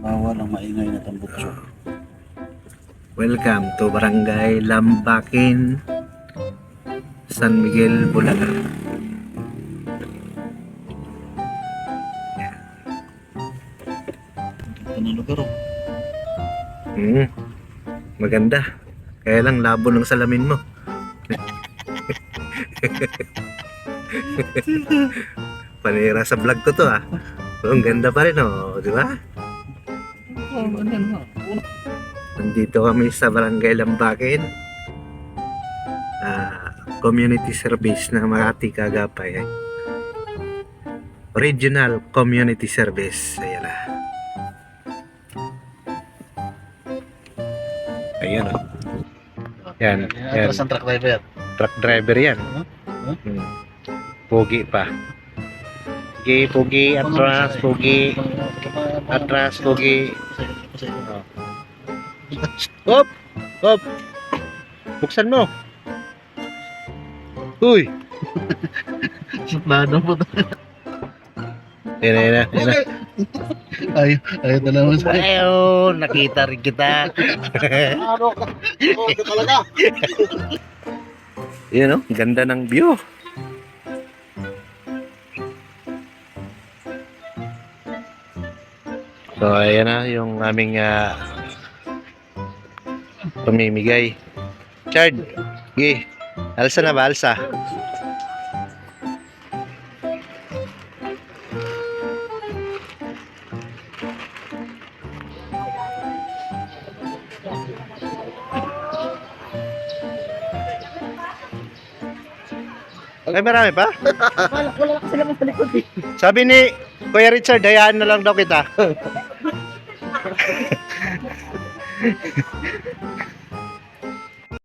Bawal ang maingay na tambutso. Welcome to Barangay Lambakin, San Miguel, Bulacan. Ito na lugar oh. Maganda. Kaya lang labo ng salamin mo. Panira sa vlog ko to ah. Pero ang ganda pa rin oh, di ba? Oh, ganyan ha. Nandito kami sa Barangay Lambakin. Community service ng Makati, Cagapay. Regional Community Service. Ayan na. Ayan o. Yan. Yan. Atras ang truck driver. Truck driver yan. Pogi pa. Pogi, pogi, atras, pogi. Atras, pogi. Hop! Hop! Buksan mo. Uy! Suplado po. Yan na, yan na. Yan na. Ayaw na naman sa Ayun, nakita rin kita. Ano ka? Oo, talaga. Yan o, ganda ng view. So, ayan na yung aming pamimigay. Chard, gi, alsa na ba? Alsa. Ay, marami pa? Wala kasi naman sa likod eh. Sabi ni Kuya Richard, hayaan na lang daw kita.